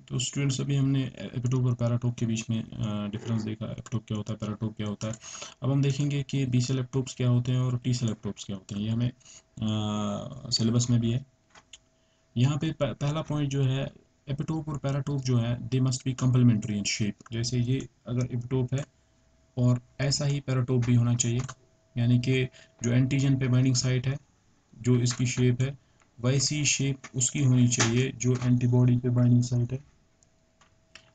तो स्टूडेंट्स अभी हमने एपिटोप और पैराटोप के बीच में डिफरेंस देखा, एपिटोप क्या होता है, पैराटोप क्या होता है। अब हम देखेंगे कि बी सेल एपिटोप्स क्या होते हैं और टी सेल एपिटोप्स क्या होते हैं। ये हमें सिलेबस में भी है। यहाँ पे पहला पॉइंट जो है, एपिटोप और पैराटोप जो है they must be complementary in shape. जैसे ये अगर एपिटोप है और ऐसा ही पैराटोप भी होना चाहिए, यानी कि जो एंटीजन पे बाइंडिंग साइट है, जो इसकी शेप है, वैसी शेप उसकी होनी चाहिए जो एंटीबॉडी पे बाइंडिंग साइट है।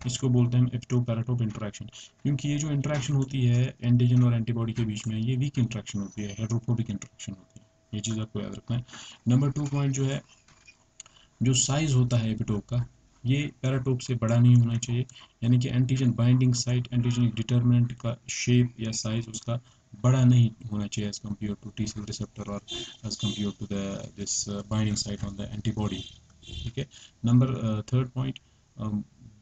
इसको बोलते हैं एपिटोप पैराटोप इंटरेक्शन। क्योंकि ये जो इंटरेक्शन होती है एंटीजन और एंटीबॉडी के बीच में, ये वीक इंटरेक्शन होती है, हाइड्रोफोबिक इंटरेक्शन होती है। ये चीज़ आपको याद रखना है। नंबर 2 पॉइंट जो है, जो साइज़ होता है एपिटोप का, ये पैराटोप से बड़ा नहीं होना चाहिए। यानी कि antigen binding site, antigen determinant का शेप या साइज़ उसका बड़ा नहीं होना चाहिए as compare to T cell receptor और as compare to this binding site on the antibody. ठीक है। नंबर 3 पॉइंट,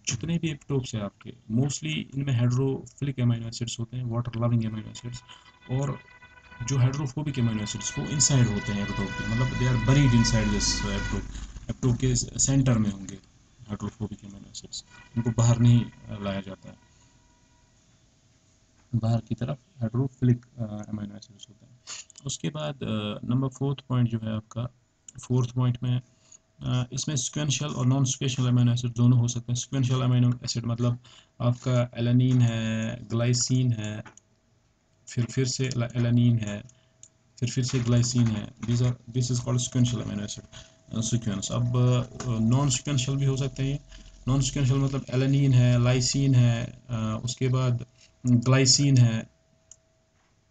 जितने भी एपिटोप्स हैं आपके, मोस्टली इनमें हाइड्रोफिलिक अमीनो एसिड्स होते हैं, वाटर लविंग अमीनो एसिड्स। और जो हाइड्रोफोबिक अमीनो एसिड्स वो इनसाइड होते हैं एपिटोप के, मतलब they are buried inside this epitope. Epitope के सेंटर में होंगे हाइड्रोफोबिक अमीनो एसिड्स, उनको बाहर नहीं लाया जाता है, बाहर की तरफ हाइड्रोफिलिक अमीनो एसिड्स होते हैं। उसके बाद नंबर 4 पॉइंट जो है आपका, 4th पॉइंट में इसमें सिक्वेंशियल और नॉन सिक्वेंशियल अमीनो एसिड दोनों हो सकते हैं। सिक्वेंशियल अमीनो एसिड मतलब आपका एलानीन है, ग्लाइसिन है, फिर से एलानीन है, फिर से ग्लाइसिन है। This is called sequential amino acid sequence. अब नॉन सिक्वेंशियल भी हो सकते हैं। नॉन सिक्वेंशियल मतलब एलानीन है, लाइसिन है, उसके बाद ग्लाइसिन है,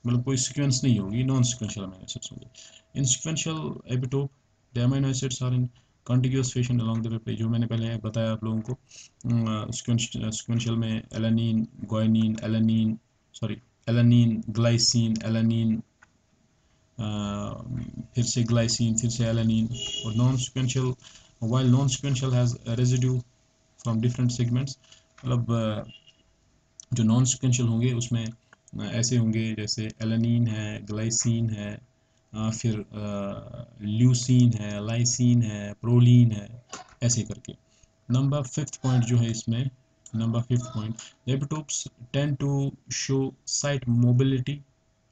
मतलब कोई सीक्वेंस नहीं होगी, नॉन सिक्वेंशियल अमीनो एसिड्स होंगे। In sequential epitope the amino acids are in contiguous fashion along the peptide, जो मैंने पहले बताया आप लोगों को। सिक्वेंशियल में alanine, guanine, alanine, sorry, alanine, glycine, alanine, फिर से ग्लाइसिन, फिर से एलानीन। और non sequential, while non sequential has residue from different segments, मतलब जो नॉन सिक्वेंशियल होंगे उसमें ऐसे होंगे जैसे एलानीन है, ग्लाइसिन है, फिर ल्यूसीन है, लाइसिन है, प्रोलीन है, ऐसे करके। नंबर 5th पॉइंट जो है इसमें, number 5th point, epitopes tend to show side mobility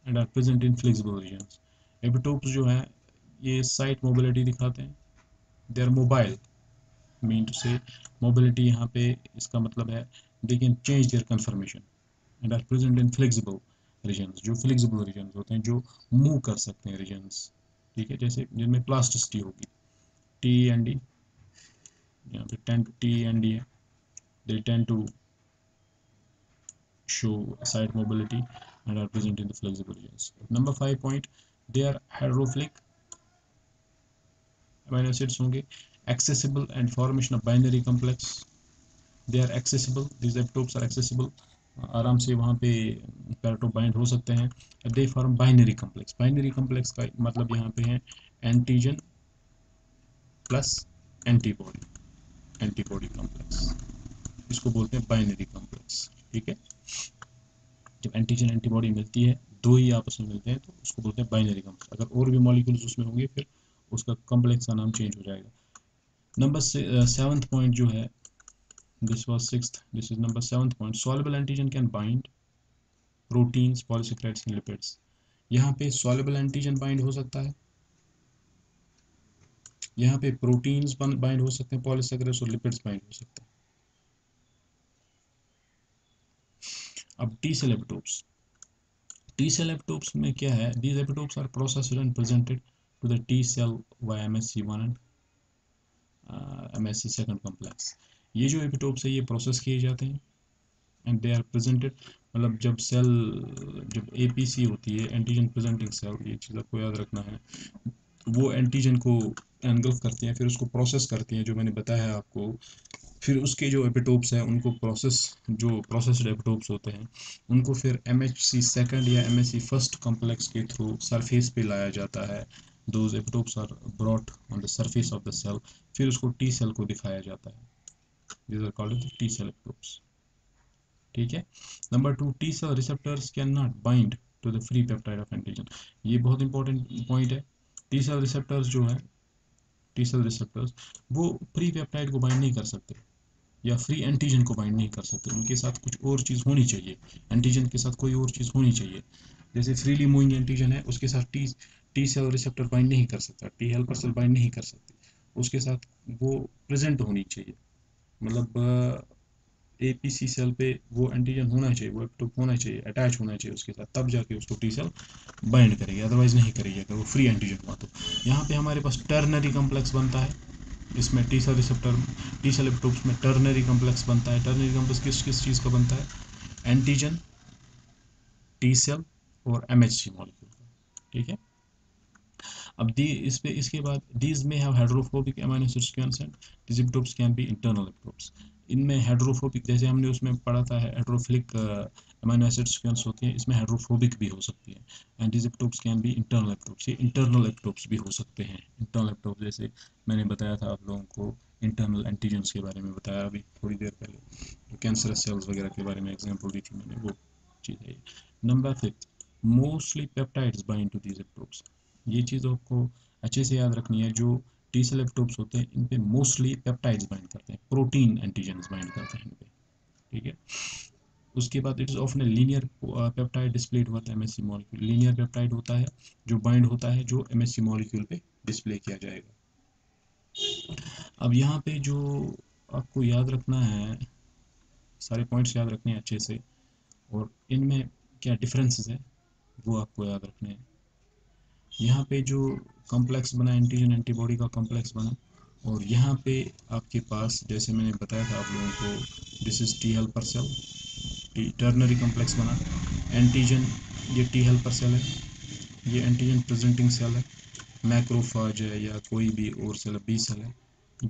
and are present in flexible regions. Epitopes जो है ये साइट मोबिलिटी दिखाते हैं, they are mobile, mean to say mobility यहाँ पे इसका मतलब है they can change their conformation and are present in flexible regions. जो फ्लेक्सिबल रीजन्स होते हैं, जो मूव कर सकते हैं रीजन्स, ठीक है, जैसे जिनमें प्लास्टिसिटी होगी, टी एंड डी, यहाँ पे टेन टी एंड डी है, they tend to show side mobility and are present in the flexible regions. Number 5 point, they are hydrophilic amino acids होंगे, accessible and formation of binary complex, they are accessible, these epitopes are accessible, आराम से वहाँ पे paratope bind हो सकते हैं। They form binary complex, binary complex का मतलब यहाँ पे है antigen plus antibody, antibody complex, इसको बोलते हैं बाइनरी कम्प्लेक्स। ठीक है, जब एंटीजन एंटीबॉडी मिलती है, दो ही आपस में मिलते हैं, तो उसको बोलते हैं बाइनरी कम्प्लेक्स। अगर और भी मॉलिक्यूल्स उसमें होंगे फिर उसका कम्प्लेक्स का नाम चेंज हो जाएगा। नंबर 7th पॉइंट जो है, this was 6th, this is number 7th point, soluble antigen can bind proteins, polysaccharides and lipids. यहाँ पे सॉल्युबल एंटीजन बाइंड हो सकता है, यहाँ पे प्रोटीन्स बाइंड हो सकते हैं, पॉलीसेकेराइड्स और लिपिड्स बाइंड हो सकते हैं। अब T cell epitopes, T cell epitopes में क्या है, these epitopes are processed and presented to the T cell via MSC1 and MSC second complex। ये जो एपिटोप्स है ये प्रोसेस किए जाते हैं एंड दे आर प्रेजेंटेड, मतलब जब सेल, जब एपीसी होती है, एंटीजन प्रेजेंटिंग सेल, ये चीज़ आपको याद रखना है, वो एंटीजन को एनगल्फ करती हैं, फिर उसको प्रोसेस करती हैं, जो मैंने बताया है आपको। फिर उसके जो एपिटोप्स हैं उनको प्रोसेस, जो प्रोसेस्ड एपिटोप्स होते हैं उनको फिर एमएचसी सेकंड या एमएचसी फर्स्ट कॉम्प्लेक्स के थ्रू सरफेस पे लाया जाता है। Those epitopes are brought on the surface of the cell, फिर उसको टी सेल को दिखाया जाता है। These are called T cell epitopes. ठीक है। Number 2, T cell receptors cannot bind to the free peptide of antigen. ये बहुत इंपॉर्टेंट पॉइंट है। टी सेल रिसेप्टर्स जो है, टी सेल रिसेप्टर्स वो फ्री पेप्टाइड को बाइंड नहीं कर सकते, या फ्री एंटीजन को बाइंड नहीं कर सकते, उनके साथ कुछ और चीज़ होनी चाहिए, एंटीजन के साथ कोई और चीज़ होनी चाहिए। जैसे फ्रीली मूविंग एंटीजन है, उसके साथ T T cell receptor bind नहीं कर सकता, टी हेल्पर सेल बाइंड नहीं कर सकती, उसके साथ वो प्रेजेंट होनी चाहिए, मतलब एपीसी सेल पे वो एंटीजन होना चाहिए, वो एप्टोप होना चाहिए, अटैच होना चाहिए उसके साथ, तब जाके उसको टी सेल बाइंड करेगी, अदरवाइज नहीं करेगी अगर वो फ्री एंटीजन हुआ तो। यहाँ पे हमारे पास टर्नरी कम्प्लेक्स बनता है, इसमें T cell receptor, T cell epitopes में टर्नरी कम्प्लेक्स बनता है। टर्नरी कम्प्लेक्स किस किस चीज़ का बनता है? एंटीजन, टी सेल और एमएचसी मॉलिक्यूल का, ठीक है। अब दी इस पे इसके बाद दीज में have hydrophobic amino acid sequence and these epitopes can be internal epitopes. इनमें हाइड्रोफोबिक, जैसे हमने उसमें पढ़ा था हाइड्रोफिलिक अमीनो एसिड सीक्वेंस होती है, इसमें हाइड्रोफोबिक भी हो सकती है। And these epitopes can be internal epitopes, ये इंटरनल एपिटोप्स भी हो सकते हैं। इंटरनल एपिटोप्स जैसे मैंने बताया था आप लोगों को, इंटरनल एंटीजेंस के बारे में बताया अभी थोड़ी देर पहले, तो कैंसरस सेल्स वगैरह के बारे में एग्जांपल दी थी मैंने, वो चीज़ है। Number 5, mostly peptides bind to these epitopes। ये चीज़ आपको अच्छे से याद रखनी है, जो टी सेल एपिटोप्स होते हैं इन पे मोस्टली पेप्टाइड्स बाइंड करते हैं, प्रोटीन एंटीजन्स बाइंड करते हैं इन पे, ठीक है। उसके बाद it is often linear peptide displayed with MSc molecule, linear peptide होता है जो बाइंड होता है, जो एमएससी मॉलिक्यूल पे डिस्प्ले किया जाएगा। अब यहाँ पे जो आपको याद रखना है, सारे पॉइंट्स याद रखने हैं अच्छे से, और इनमें क्या डिफरेंसेस है वो आपको याद रखने हैं। यहाँ पे जो कॉम्प्लेक्स बना, एंटीजन एंटीबॉडी का कॉम्प्लेक्स बना, और यहाँ पे आपके पास जैसे मैंने बताया था आप लोगों को, this is T helper cell, T ternary complex बना, एंटीजन, ये टी हेल्पर सेल है, ये एंटीजन प्रेजेंटिंग सेल है, मैक्रोफाज है या कोई भी और सेल, बी सेल है,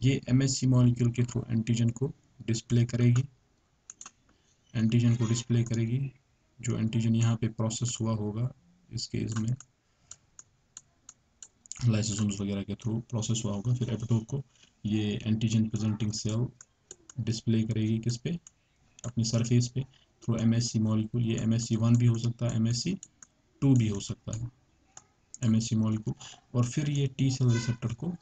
ये एमएससी मॉलिक्यूल के थ्रू एंटीजन को डिस्प्ले करेगी, एंटीजन को डिस्प्ले करेगी, जो एंटीजन यहाँ पे प्रोसेस हुआ होगा, इस केस में लाइसोसोम्स वगैरह के थ्रू प्रोसेस हुआ होगा, फिर एपिटोप को ये एंटीजन प्रेजेंटिंग सेल डिस्प्ले करेगी किस पे? अपनी सरफेस पे, थ्रू एमएससी मॉलिक्यूल। ये एमएससी 1 भी हो सकता है, एमएससी 2 भी हो सकता है, एमएससी मॉलिक्यूल। और फिर ये टी सेल रिसेप्टर को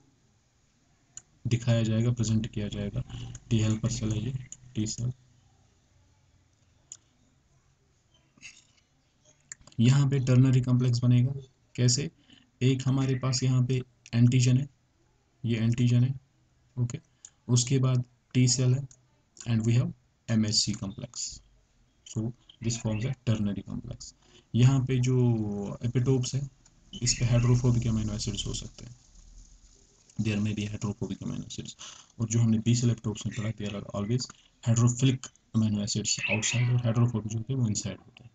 दिखाया जाएगा, प्रेजेंट किया जाएगा, टी हेल्पर सेल है ये, टी सेल। यहाँ पे टर्नरी कॉम्प्लेक्स बनेगा, कैसे? एक हमारे पास यहाँ पे एंटीजन है, ये एंटीजन है, ओके। उसके बाद टी सेल है, and we have MHC complex, so this forms a ternary complex। यहाँ पे जो एपिटोप्स है, इस पे हाइड्रोफोबिक अमीनो एसिड्स हो सकते हैं, देयर में भी हाइड्रोफोबिक अमीनो एसिड्स। और जो हमने बी सेल एपिटोप्स में पढ़ा, there are always hydrophilic amino acids outside, और हाइड्रोफोबिक जो होते हैं वो इनसाइड होते हैं।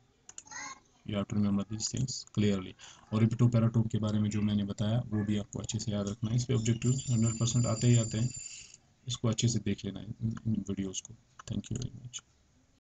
You have to remember this things clearly. और एपिटोप पैराटोप के बारे में जो मैंने बताया वो भी आपको अच्छे से याद रखना है, इस पे ऑब्जेक्टिव 100% आते ही आते हैं, इसको अच्छे से देख लेना है इन वीडियोज़ को। Thank you very much.